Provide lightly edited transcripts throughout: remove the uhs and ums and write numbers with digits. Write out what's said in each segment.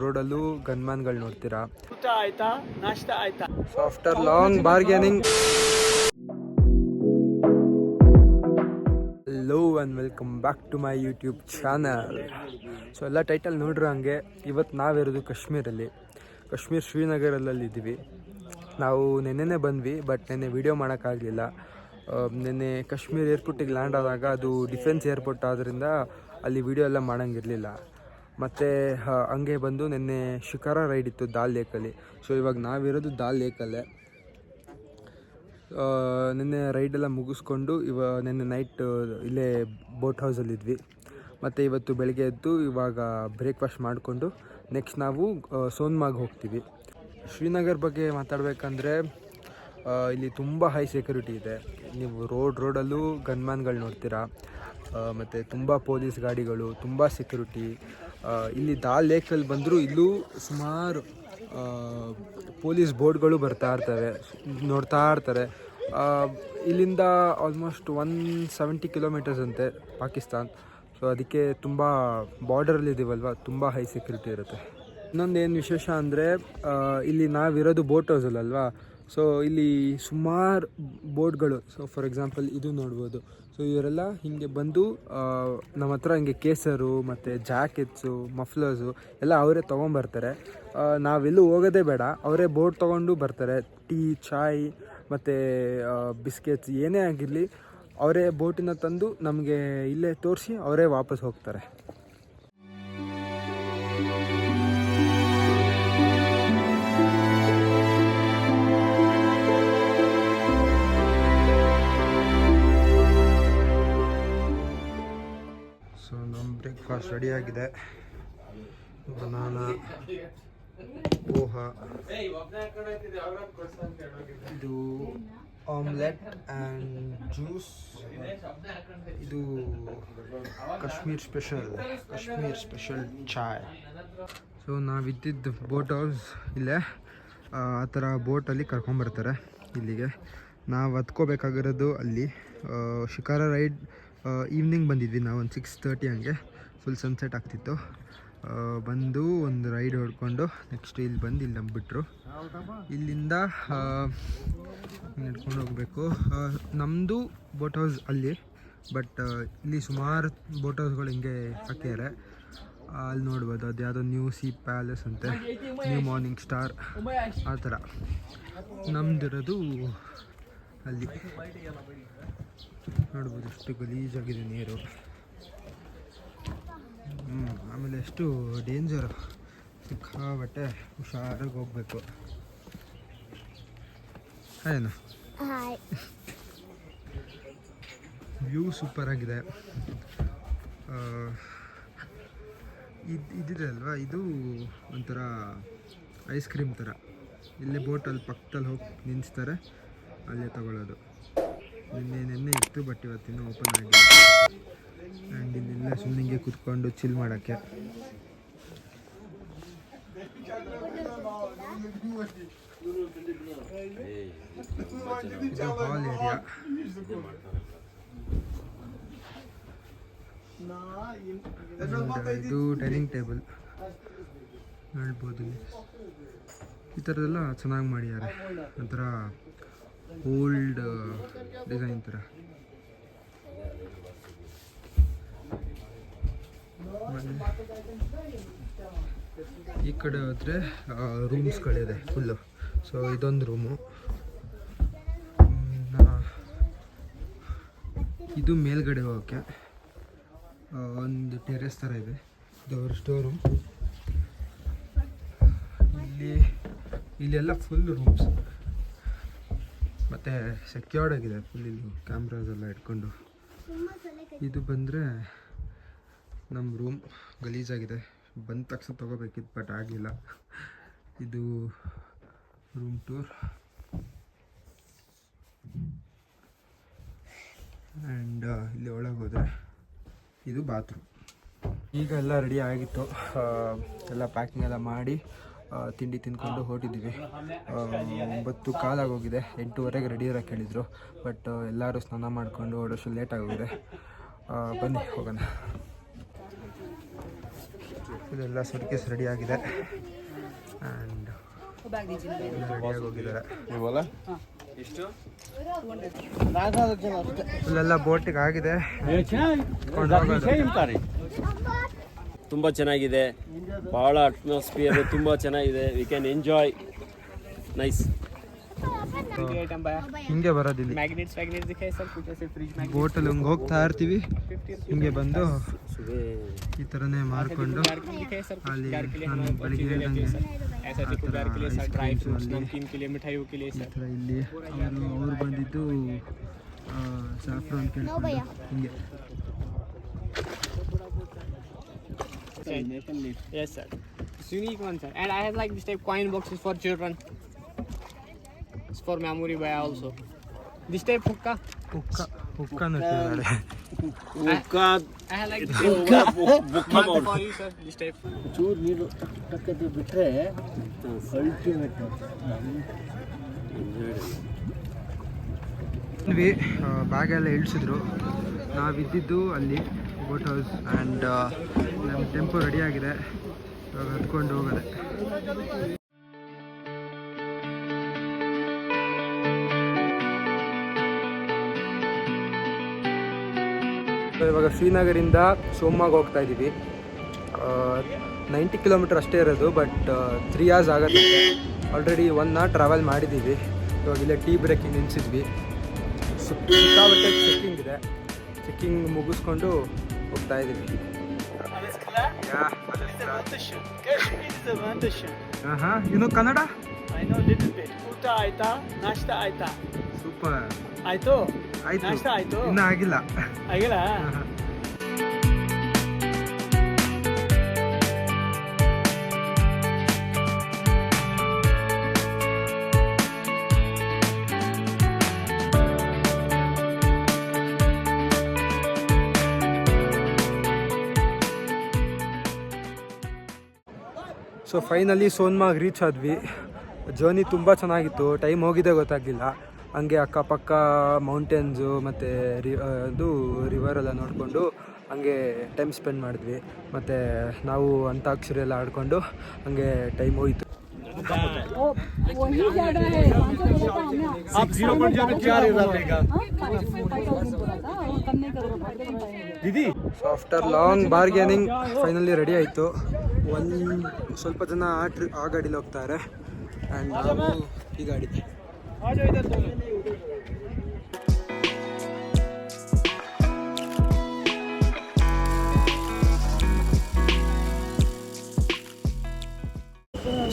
ರೋಡಲ್ಲೂ ಗನ್ಮ್ಯಾನ್ಗಳು ನೋಡ್ತೀರಾ. So after long bargaining, hello and welcome back to my YouTube channel. So ಎಲ್ಲ title ನೋಡ್ರಿ ಹಂಗೆ. ಇವತ್ತು ನಾವಿರೋದು ಕಾಶ್ಮೀರಲ್ಲಿ, ಶ್ರೀನಗರಲ್ಲಿದ್ದೀವಿ. ನಾವು ನೆನ್ನೆನೇ ಬಂದ್ವಿ, ಬಟ್ ನೆನ್ನೆ ವೀಡಿಯೋ ಮಾಡೋಕ್ಕಾಗಲಿಲ್ಲ. ನೆನ್ನೆ ಕಾಶ್ಮೀರ್ ಏರ್ಪೋರ್ಟಿಗೆ ಲ್ಯಾಂಡ್ ಆದಾಗ ಅದು ಡಿಫೆನ್ಸ್ ಏರ್ಪೋರ್ಟ್ ಆದ್ದರಿಂದ ಅಲ್ಲಿ ವೀಡಿಯೋ ಎಲ್ಲ ಮಾಡೋಂಗಿರಲಿಲ್ಲ. ಮತ್ತು ಹಂಗೆ ಬಂದು ನೆನ್ನೆ ಶಿಕಾರಾ ರೈಡ್ ಇತ್ತು ದಾಲ್ ಲೇಕಲ್ಲಿ. ಸೊ ಇವಾಗ ನಾವಿರೋದು ದಾಲ್ ಲೇಕಲ್ಲೇ. ನೆನ್ನೆ ರೈಡೆಲ್ಲ ಮುಗಿಸ್ಕೊಂಡು ನೆನ್ನೆ ನೈಟ್ ಇಲ್ಲೇ ಬೋಟ್ ಹೌಸಲ್ಲಿದ್ವಿ. ಮತ್ತು ಇವತ್ತು ಬೆಳಗ್ಗೆ ಎದ್ದು ಇವಾಗ ಬ್ರೇಕ್ಫಾಸ್ಟ್ ಮಾಡಿಕೊಂಡು ನೆಕ್ಸ್ಟ್ ನಾವು ಸೋನ್ಮಾರ್ಗ್ ಹೋಗ್ತೀವಿ. ಶ್ರೀನಗರ್ ಬಗ್ಗೆ ಮಾತಾಡಬೇಕಂದ್ರೆ ಇಲ್ಲಿ ತುಂಬ ಹೈ ಸೆಕ್ಯೂರಿಟಿ ಇದೆ. ನೀವು ರೋಡಲ್ಲೂ ಗನ್ಮ್ಯಾನ್ಗಳು ನೋಡ್ತೀರಾ. ಮತ್ತು ತುಂಬ ಪೊಲೀಸ್ ಗಾಡಿಗಳು, ತುಂಬ ಸೆಕ್ಯೂರಿಟಿ. ಇಲ್ಲಿ ದಾಲ್ ಲೇಕಲ್ಲಿ ಬಂದರೂ ಇಲ್ಲೂ ಸುಮಾರು ಪೊಲೀಸ್ ಬೋಟ್ಗಳು ನೋಡ್ತಾ ಇರ್ತಾರೆ. ಇಲ್ಲಿಂದ ಆಲ್ಮೋಸ್ಟ್ 170 ಕಿಲೋಮೀಟರ್ಸ್ ಅಂತೆ ಪಾಕಿಸ್ತಾನ್. ಸೊ ಅದಕ್ಕೆ ತುಂಬ ಬಾರ್ಡರಲ್ಲಿದ್ದೀವಲ್ವ, ತುಂಬ ಹೈ ಸೆಕ್ಯೂರಿಟಿ ಇರುತ್ತೆ. ಇನ್ನೊಂದೇನು ವಿಶೇಷ ಅಂದರೆ ಇಲ್ಲಿ ನಾವಿರೋದು ಬೋಟ್ ಹೌಸಲ್ಲಲ್ವಾ. ಸೊ ಇಲ್ಲಿ ಸುಮಾರು ಬೋಟ್ಗಳು. ಸೊ ಫಾರ್ ಎಕ್ಸಾಂಪಲ್ ಇದು ನೋಡ್ಬೋದು. ಸೊ ಇವರೆಲ್ಲ ಹೀಗೆ ಬಂದು ನಮ್ಮ ಹತ್ರ ಹಿಂಗೆ ಕೇಸರು ಮತ್ತು ಜಾಕೆಟ್ಸು, ಮಫ್ಲರ್ಸು ಎಲ್ಲ ಅವರೇ ತೊಗೊಂಬರ್ತಾರೆ. ನಾವೆಲ್ಲೂ ಹೋಗೋದೇ ಬೇಡ, ಅವರೇ ಬೋಟ್ ತೊಗೊಂಡು ಬರ್ತಾರೆ. ಟೀ, ಚಾಯ್ ಮತ್ತು ಬಿಸ್ಕೆಟ್ಸ್ ಏನೇ ಆಗಿರಲಿ ಅವರೇ ಬೋಟಿನ ತಂದು ನಮಗೆ ಇಲ್ಲೇ ತೋರಿಸಿ ಅವರೇ ವಾಪಸ್ ಹೋಗ್ತಾರೆ. ಸೊ ನಮ್ಮ ಬ್ರೇಕ್ಫಾಸ್ಟ್ ರೆಡಿಯಾಗಿದೆ. ಬನಾನಾ, ಪೋಹ, ಇದು ಆಮ್ಲೆಟ್ ಆ್ಯಂಡ್ ಜ್ಯೂಸ್, ಇದು ಕಾಶ್ಮೀರ್ ಸ್ಪೆಷಲ್ ಚಾಯ್. ಸೊ ನಾವಿದ್ದಿದ್ದು ಬೋಟ್ ಹೌಸ್ ಇಲ್ಲೇ. ಆ ಥರ ಬೋಟಲ್ಲಿ ಕರ್ಕೊಂಬರ್ತಾರೆ ಇಲ್ಲಿಗೆ. ನಾವು ಹತ್ಕೋಬೇಕಾಗಿರೋದು ಅಲ್ಲಿ. ಶಿಕಾರಾ ರೈಡ್ ಈವ್ನಿಂಗ್ ಬಂದಿದ್ವಿ ನಾವು, ಒಂದು 6:30 ಹಂಗೆ. ಫುಲ್ ಸನ್ಸೆಟ್ ಆಗ್ತಿತ್ತು. ಬಂದು ಒಂದು ರೈಡ್ ಹೊಡ್ಕೊಂಡು ನೆಕ್ಸ್ಟ್ ಇಲ್ಲಿ ಬಂದು ಇಲ್ಲಿ ನಂಬಿಬಿಟ್ರು. ಇಲ್ಲಿಂದ ನಡ್ಕೊಂಡು ಹೋಗಬೇಕು. ನಮ್ಮದು ಬೋಟ್ ಹೌಸ್ ಅಲ್ಲಿ, ಬಟ್ ಇಲ್ಲಿ ಸುಮಾರು ಬೋಟ್ ಹೌಸ್ಗಳು ಹಿಂಗೆ ಹಾಕ್ಯಾರೆ. ಅಲ್ಲಿ ನೋಡ್ಬೋದು, ಅದು ಯಾವುದೋ ನ್ಯೂ ಸೀ ಪ್ಯಾಲೇಸ್ ಅಂತೆ, ನ್ಯೂ ಮಾರ್ನಿಂಗ್ ಸ್ಟಾರ್ ಆ ಥರ. ನಮ್ಮದಿರೋದು ಅಲ್ಲಿ ನೋಡ್ಬೋದು. ಎಷ್ಟು ಗಲೀಜಾಗಿದೆ ನೀರು. ಆಮೇಲೆ ಎಷ್ಟು ಡೇಂಜರು, ಸಿಕ್ಕಾಬಟ್ಟೆ ಹುಷಾರಾಗಿ ಹೋಗಬೇಕು. ಏನು ವ್ಯೂ ಸೂಪರ್ ಆಗಿದೆ. ಇದಿದೆ ಅಲ್ವಾ, ಇದು ಒಂಥರ ಐಸ್ ಕ್ರೀಮ್ ಥರ. ಇಲ್ಲೇ ಬೋಟಲ್ಲಿ ಪಕ್ಕದಲ್ಲಿ ಹೋಗಿ ನಿಲ್ಲಿಸ್ತಾರೆ, ಅಲ್ಲೇ ತಗೊಳ್ಳೋದು. ನೆನ್ನೆ ಇತ್ತು, ಬಟ್ ಇವತ್ತಿನ ಓಪನ್ ಆಗಿದೆ. ಆ್ಯಂಡ್ ಇಲ್ಲೆಲ್ಲ ಸುಮ್ಮನೆ ಕೂತ್ಕೊಂಡು ಚಿಲ್ ಮಾಡೋಕ್ಕೆ. ಇದು ಹಾಲ್ ಏರಿಯಾ. ಇದು ಡೈನಿಂಗ್ ಟೇಬಲ್ ನೋಡ್ಬೋದು. ಈ ಥರದ್ದೆಲ್ಲ ಚೆನ್ನಾಗಿ ಮಾಡಿದ್ದಾರೆ, ಒಂಥರ ಓಲ್ಡ್ ಡಿಸೈನ್ ಥರ. ಈ ಕಡೆ ಹೋದರೆ ರೂಮ್ಸ್ಗಳಿದೆ ಫುಲ್ಲು. ಸೊ ಇದೊಂದು ರೂಮು. ಇದು ಮೇಲ್ಗಡೆ ಹೋಗೋಕ್ಕೆ ಒಂದು ಟೆರೆಸ್ ಥರ ಇದೆ. ಇದು ಅವ್ರ ಸ್ಟೋರ್ ರೂಮ್. ಇಲ್ಲೆಲ್ಲ ಫುಲ್ ರೂಮ್ಸ್ ಮತ್ತು ಸೆಕ್ಯೂರ್ಡ್ ಆಗಿದೆ ಫುಲ್. ಇಲ್ಲಿ ಕ್ಯಾಮ್ರಾಸ್ ಎಲ್ಲ ಇಟ್ಕೊಂಡು. ಇದು ಬಂದರೆ ನಮ್ಮ ರೂಮ್. ಗಲೀಜಾಗಿದೆ, ಬಂದ ತಕ್ಷಣ ತೊಗೋಬೇಕಿತ್ತು, ಬಟ್ ಆಗಲಿಲ್ಲ. ಇದು ರೂಮ್ ಟೂರ್. ಆ್ಯಂಡ್ ಇಲ್ಲಿ ಒಳಗೆ ಹೋದರೆ ಇದು ಬಾತ್ರೂಮ್. ಈಗ ಎಲ್ಲ ರೆಡಿ ಆಗಿತ್ತು. ಎಲ್ಲ ಪ್ಯಾಕಿಂಗ್ ಎಲ್ಲ ಮಾಡಿ ತಿಂಡಿ ತಿಂದ್ಕೊಂಡು ಹೊರಟಿದ್ವಿ. 9 ಕಾಲಾಗೋಗಿದೆ. 8:30ಗೆ ರೆಡಿ ಇರೋಕ್ಕೆ ಹೇಳಿದರು, ಬಟ್ ಎಲ್ಲರೂ ಸ್ನಾನ ಮಾಡಿಕೊಂಡು ಹೊರಡೋಷ್ಟು ಲೇಟ್ ಆಗೋಗಿದೆ. ಬನ್ನಿ ಹೋಗೋಣ. ಇಲ್ಲೆಲ್ಲ ಸುಟ್ಕೇಸ್ ರೆಡಿ ಆಗಿದೆ ಆ್ಯಂಡ್ ರೆಡಿಯಾಗಿ ಹೋಗಿದ್ದಾರೆ. ಇಲ್ಲೆಲ್ಲ ಬೋಟಿಗೆ ಆಗಿದೆ. ತುಂಬ ಚೆನ್ನಾಗಿದೆ, ಭಾಳ ಅಟ್ಮಾಸ್ಫಿಯರ್ ತುಂಬ ಚೆನ್ನಾಗಿದೆ. We can enjoy, nice. ಹಿಂಗೆ ಬರೋದಿಲ್ಲ, ಬೋಟಲ್ಲಿ ಹಿಂಗೆ ಹೋಗ್ತಾ ಇರ್ತೀವಿ, ಹಿಂಗೆ ಬಂದು ಈ ಥರನೇ ಮಾರ್ಕೊಂಡು ಅಲ್ಲಿ ನಾನು ಬೆಳಿಗ್ಗೆ ಹೇಳ್ದಂಗೆ ಇಲ್ಲಿ ಅವ್ರು ಬಂದಿದ್ದು ಸಾಫ್ರಾನ್ ಕೇಳ್ಕೊಂಡು ಹಿಂಗೆ. Yes sir, it's unique one sir, and I have like this type coin boxes for children. It's for memory buy also. This type hookah ಹುಕ್ಕನ್ನು I have like this type hookah for you sir. This type ಚೂರು ನೀರು ಟಕ್ಕದ್ದು ಬಿಟ್ಟರೆ ultimate. ಬ್ಯಾಗೆಲ್ಲ ಇಳಿಸಿದ್ರು. ನಾವಿದ್ದಿದ್ದು ಅಲ್ಲಿ boat house and ನಮ್ಮ tempo ರೆಡಿಯಾಗಿದೆ, ಇವಾಗ ಹತ್ಕೊಂಡು ಹೋಗೋದೆ. ಇವಾಗ ಶ್ರೀನಗರಿಂದ ಸೋಮ್ನಾಗ್ ಹೋಗ್ತಾ ಇದ್ದೀವಿ. 90 ಕಿಲೋಮೀಟರ್ ಅಷ್ಟೇ ಇರೋದು, ಬಟ್ 3 hours ಆಗುತ್ತೆ. ಆಲ್ರೆಡಿ 1 hour ಟ್ರಾವೆಲ್ ಮಾಡಿದ್ದೀವಿ. ಇವಾಗ ಇಲ್ಲೇ ಟೀ ಬ್ರೇಕಿಗೆ ನಿಲ್ಲಿಸಿದ್ವಿ. ಸಿಕ್ಕಾಬಟ್ಟೆ ಚೆಕ್ಕಿಂಗ್ ಇದೆ, ಚೆಕ್ಕಿಂಗ್ ಮುಗಿಸ್ಕೊಂಡು ಹೋಗ್ತಾ ಇದ್ದೀವಿ. ಇನ್ನು ಕನ್ನಡ ಸೂಪರ್ ಆಯ್ತು. ಆಯ್ತು, ಇನ್ನೂ ಆಗಿಲ್ಲ. ಸೊ ಫೈನಲಿ ಸೋನ್ಮಾರ್ಗ್ ರೀಚ್ ಆದ್ವಿ. ಜರ್ನಿ ತುಂಬ ಚೆನ್ನಾಗಿತ್ತು, ಟೈಮ್ ಹೋಗಿದೆ ಗೊತ್ತಾಗಲಿಲ್ಲ. ಹಂಗೆ ಅಕ್ಕಪಕ್ಕ ಮೌಂಟೇನ್ಸು ಮತ್ತು ಅದು ರಿವರೆಲ್ಲ ನೋಡಿಕೊಂಡು ಹಂಗೆ ಟೈಮ್ ಸ್ಪೆಂಡ್ ಮಾಡಿದ್ವಿ. ಮತ್ತು ನಾವು ಅಂತಾಕ್ಷರಿ ಎಲ್ಲ ಆಡಿಕೊಂಡು ಹಂಗೆ ಟೈಮ್ ಹೋಯಿತು. So after long bargaining finally ready ಆಯಿತು. ಸ್ವಲ್ಪ ಜನ ಆ ಗಾಡೀಲಿ ಹೋಗ್ತಾರೆ ಆ್ಯಂಡ್ ನಾವು ಈ ಗಾಡಿ.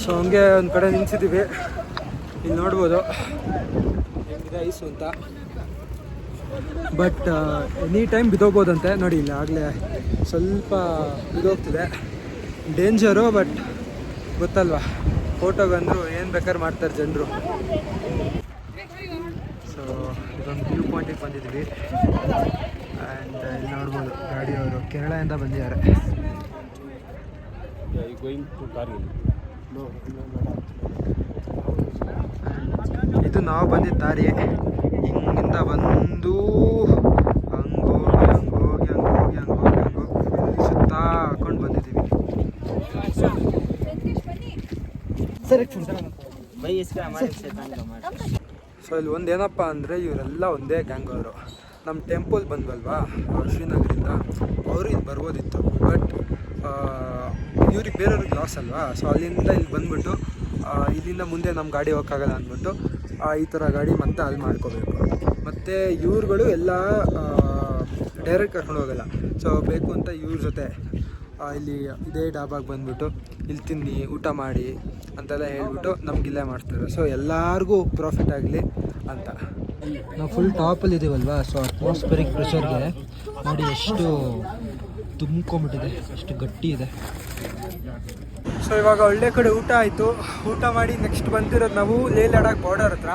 ಸೊ ಹಂಗೆ ಒಂದು ಕಡೆ ನಿಲ್ಸಿದ್ದೀವಿ. ಇಲ್ಲಿ ನೋಡ್ಬೋದು ಹೆಂಗಿದೆ ಐಸು ಅಂತ. ಬಟ್ ಎನಿ ಟೈಮ್ ಬಿದ್ದೋಗ್ಬೋದಂತೆ. ನೋಡಿ ಇಲ್ಲಿ ಆಗಲೇ ಸ್ವಲ್ಪ ಬಿದ್ದೋಗ್ತಿದೆ, ಡೇಂಜರು. ಬಟ್ ಗೊತ್ತಲ್ವಾ, ಫೋಟೋಗಂದ್ರು ಏನು ಬೇಕಾದ್ರೆ ಮಾಡ್ತಾರೆ ಜನರು. ಸೊ ಇದೊಂದು ವ್ಯೂ ಪಾಯಿಂಟಿಗೆ ಬಂದಿದ್ವಿ ಆ್ಯಂಡ್ ಇಲ್ಲಿ ನೋಡ್ಬೋದು ಗಾಡಿಯವರು ಕೇರಳದಿಂದ ಬಂದಿದ್ದಾರೆ. ಇದು ನಾವು ಬಂದಿದ್ದ ದಾರಿ. ಹಿಂಗಿಂದ ಬಂದು ಹಂಗೋಗಿ ಸುತ್ತ ಹಾಕೊಂಡು ಬಂದಿದ್ದೀವಿ. ಸೊ ಇಲ್ಲಿ ಒಂದೇನಪ್ಪ ಅಂದರೆ ಇವರೆಲ್ಲ ಒಂದೇ ಗ್ಯಾಂಗ್ ಅವರು. ನಮ್ಮ ಟೆಂಪಲ್ ಬಂದ್ವಲ್ವಾ ಶ್ರೀನಗರಿಂದ, ಅವರು ಇಲ್ಲಿ ಬರ್ಬೋದಿತ್ತು. ಬಟ್ ಇವ್ರಿಗೆ ಬೇರೆಯವ್ರಿಗೆ ಲಾಸ್ ಅಲ್ವಾ, ಸೊ ಅಲ್ಲಿಂದ ಇಲ್ಲಿ ಬಂದ್ಬಿಟ್ಟು ಇಲ್ಲಿಂದ ಮುಂದೆ ನಮ್ಮ ಗಾಡಿ ಹೋಗೋಕ್ಕಾಗಲ್ಲ ಅಂದ್ಬಿಟ್ಟು ಈ ಥರ ಗಾಡಿ ಮತ್ತೆ ಅಲ್ಲಿ ಮಾಡ್ಕೋಬೇಕು. ಮತ್ತು ಇವ್ರುಗಳು ಎಲ್ಲ ಡೈರೆಕ್ಟ್ ಕರ್ಕೊಂಡು ಹೋಗಲ್ಲ. ಸೊ ಬೇಕು ಅಂತ ಇವ್ರ ಜೊತೆ ಇಲ್ಲಿ ಇದೇ ಡಾಬಾಗೆ ಬಂದುಬಿಟ್ಟು ಇಲ್ಲಿ ತಿನ್ನಿ ಊಟ ಮಾಡಿ ಅಂತೆಲ್ಲ ಹೇಳ್ಬಿಟ್ಟು ನಮಗಿಲ್ಲೇ ಮಾಡ್ತಾರೆ. ಸೊ ಎಲ್ಲರಿಗೂ ಪ್ರಾಫಿಟ್ ಆಗಲಿ ಅಂತ. ನಾವು ಫುಲ್ ಟಾಪಲ್ಲಿ ಇದ್ದೀವಲ್ವಾ, ಸೊ ಅಟ್ಮಾಸ್ಫಿಯರಿಕ್ ಪ್ರೆಷರ್ಗೆ ನೋಡಿ ಎಷ್ಟು ತುಂಬ್ಕೊಂಬಿಟ್ಟಿದೆ, ಎಷ್ಟು ಗಟ್ಟಿ ಇದೆ. ಸೊ ಇವಾಗ ಒಳ್ಳೆ ಕಡೆ ಊಟ ಆಯಿತು. ಊಟ ಮಾಡಿ ನೆಕ್ಸ್ಟ್ ಬಂದಿರೋದು ನಾವು ಲೇ ಲಡಾಖ್ ಬಾರ್ಡರ್ ಹತ್ರ.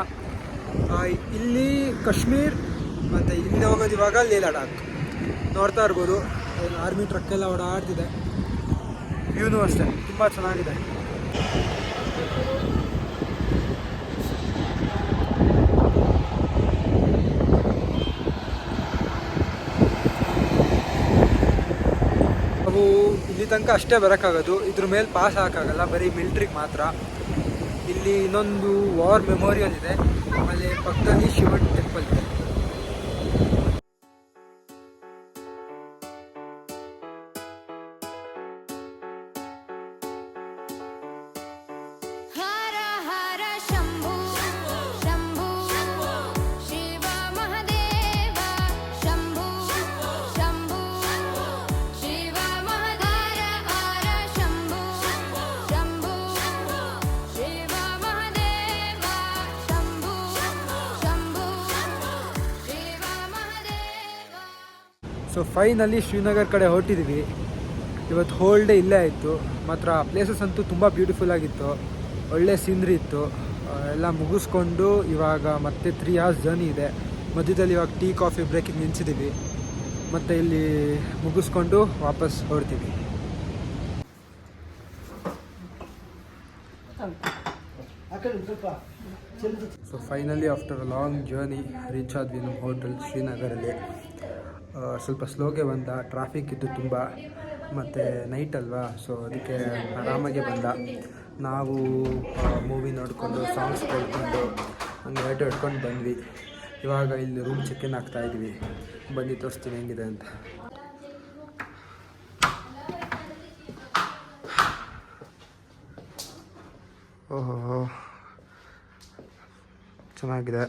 ಇಲ್ಲಿ ಕಾಶ್ಮೀರ್ ಮತ್ತು ಇಲ್ಲಿ ಹೋಗೋದು ಇವಾಗ ಲೇ ಲಡಾಖ್. ನೋಡ್ತಾ ಇರ್ಬೋದು ಆರ್ಮಿ ಟ್ರಕ್ಕೆಲ್ಲ ಓಡಾಡ್ತಿದೆ. ವ್ಯೂನು ಅಷ್ಟೇ ತುಂಬ ಚೆನ್ನಾಗಿದೆ. ನಾವು ಇಲ್ಲಿ ಇಲ್ಲಿ ತನಕ ಅಷ್ಟೇ ಬರೋಕ್ಕಾಗೋದು, ಇದ್ರ ಮೇಲೆ ಪಾಸ್ ಹಾಕೋಕ್ಕಾಗಲ್ಲ, ಬರೀ ಮಿಲ್ಟ್ರಿಗೆ ಮಾತ್ರ. ಇಲ್ಲಿ ಇನ್ನೊಂದು ವಾರ್ ಮೆಮೋರಿಯಲ್ ಇದೆ, ಆಮೇಲೆ ಪಕ್ಕದಲ್ಲಿ ಶಿವನ್ ಟೆಂಪಲ್ ಇದೆ. ಸೊ ಫೈನಲಿ ಶ್ರೀನಗರ್ ಕಡೆ ಹೊರಟಿದ್ವಿ. ಇವತ್ತು ಹೋಲ್ ಡೇ ಇಲ್ಲೇ ಆಯಿತು. ಮಾತ್ರ ಪ್ಲೇಸಸ್ ಅಂತೂ ತುಂಬ ಬ್ಯೂಟಿಫುಲ್ ಆಗಿತ್ತು, ಒಳ್ಳೆ ಸೀನ್ರಿ ಇತ್ತು. ಎಲ್ಲ ಮುಗಿಸ್ಕೊಂಡು ಇವಾಗ ಮತ್ತೆ 3 hours ಜರ್ನಿ ಇದೆ. ಮಧ್ಯದಲ್ಲಿ ಇವಾಗ ಟೀ ಕಾಫಿ ಬ್ರೇಕಿಗೆ ನಿಲ್ಸಿದ್ದೀವಿ. ಮತ್ತು ಇಲ್ಲಿ ಮುಗಿಸ್ಕೊಂಡು ವಾಪಸ್ ಹೊರಡ್ತೀವಿ. So finally after a long journey reach ಆದ್ವಿ ನಮ್ಮ ಹೋಟೆಲ್ ಶ್ರೀನಗರಲ್ಲಿ. ಸ್ವಲ್ಪ ಸ್ಲೋಗೆ ಬಂದ, ಟ್ರಾಫಿಕ್ ಇದ್ದು ತುಂಬ, ಮತ್ತು ನೈಟ್ ಅಲ್ವಾ, ಸೊ ಅದಕ್ಕೆ ಆರಾಮಾಗೆ ಬಂದ. ನಾವು ಮೂವಿ ನೋಡಿಕೊಂಡು ಸಾಂಗ್ಸ್ ಕೇಳ್ಕೊಂಡು ಒಂದು ಲೈಟ್ ಹಿಡ್ಕೊಂಡು ಬಂದ್ವಿ. ಇವಾಗ ಇಲ್ಲಿ ರೂಮ್ ಚೆಕ್-ಇನ್ ಆಗ್ತಾಯಿದ್ವಿ. ಬನ್ನಿ ತೋರಿಸ್ತೀನಿ ಹೆಂಗಿದೆ ಅಂತ. ಓಹೋ, ಚೆನ್ನಾಗಿದೆ.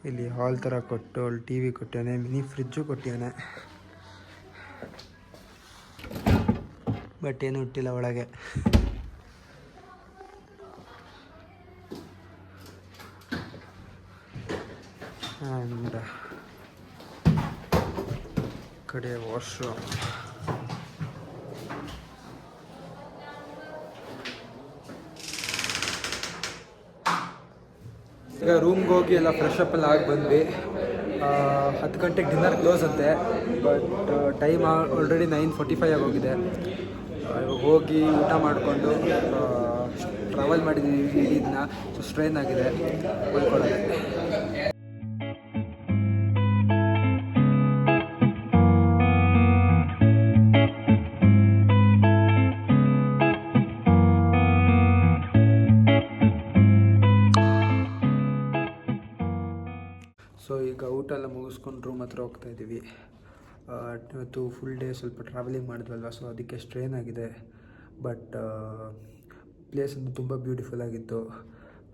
ಇಲ್ಲಿ ಹಾಲ್ ಥರ ಕೊಟ್ಟು ಅಲ್ಲಿ ಟಿ ವಿ ಕೊಟ್ಟಿದ್ದಾನೆ, ಮಿನಿ ಫ್ರಿಜ್ಜು ಕೊಟ್ಟಿದ್ದಾನೆ, ಬಟ್ ಏನು ಇಟ್ಟಿಲ್ಲ ಒಳಗೆ. ಆ್ಯಂಡ್ ಕಡೆ ವಾಶ್ರೂಮ್. ಈಗ ರೂಮ್ಗೆ ಹೋಗಿ ಎಲ್ಲ ಫ್ರೆಶ್ ಅಪ್ ಎಲ್ಲ ಆಗಿ ಬಂದ್ವಿ. 10 ಗಂಟೆಗೆ ಡಿನ್ನರ್ ಕ್ಲೋಸ್ ಅಂತೆ, ಬಟ್ ಟೈಮ್ ಆಲ್ರೆಡಿ 9:45 ಆಗೋಗಿದೆ. ಇವಾಗ ಹೋಗಿ ಊಟ ಮಾಡಿಕೊಂಡು ಟ್ರಾವೆಲ್ ಮಾಡಿದ್ದೀವಿ ಇಡೀ ದಿನ. ಸೊ ಸ್ಟ್ರೈನ್ ಆಗಿದೆ, ಮಲ್ಕೊಳ್ಳೋದೆ. ಸೊ ಈಗ ಊಟ ಎಲ್ಲ ಮುಗಿಸ್ಕೊಂಡು ರೂಮ್ ಹತ್ರ ಹೋಗ್ತಾ ಇದ್ದೀವಿ. ಇವತ್ತು ಫುಲ್ ಡೇ ಸ್ವಲ್ಪ ಟ್ರಾವೆಲಿಂಗ್ ಮಾಡಿದ್ವಲ್ವ, ಸೊ ಅದಕ್ಕೆ ಸ್ಟ್ರೈನ್ ಆಗಿದೆ. ಬಟ್ ಪ್ಲೇಸ್ ಅಂತೂ ತುಂಬ ಬ್ಯೂಟಿಫುಲ್ ಆಗಿತ್ತು,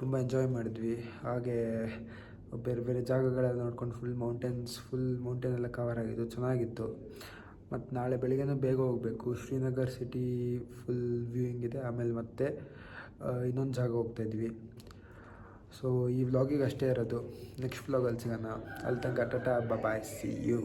ತುಂಬ ಎಂಜಾಯ್ ಮಾಡಿದ್ವಿ. ಹಾಗೆ ಬೇರೆ ಬೇರೆ ಜಾಗಗಳೆಲ್ಲ ನೋಡ್ಕೊಂಡು ಫುಲ್ ಮೌಂಟೇನ್ ಎಲ್ಲ ಕವರ್ ಆಗಿದ್ದು ಚೆನ್ನಾಗಿತ್ತು. ಮತ್ತು ನಾಳೆ ಬೆಳಿಗ್ಗೆನೂ ಬೇಗ ಹೋಗಬೇಕು. ಶ್ರೀನಗರ್ ಸಿಟಿ ಫುಲ್ ವ್ಯೂಯಿಂಗ್ ಇದೆ. ಆಮೇಲೆ ಮತ್ತೆ ಇನ್ನೊಂದು ಜಾಗ ಹೋಗ್ತಾಯಿದ್ವಿ. ಸೊ ಈ ವ್ಲಾಗಿಗೆ ಅಷ್ಟೇ ಇರೋದು. ನೆಕ್ಸ್ಟ್ ವ್ಲಾಗಲ್ಲಿ ಸಿಗೋಣ. ಅಲ್ಲಿ ತನಕ ಟಾಟಾ, ಬಾಯ್, ಸಿ ಯು.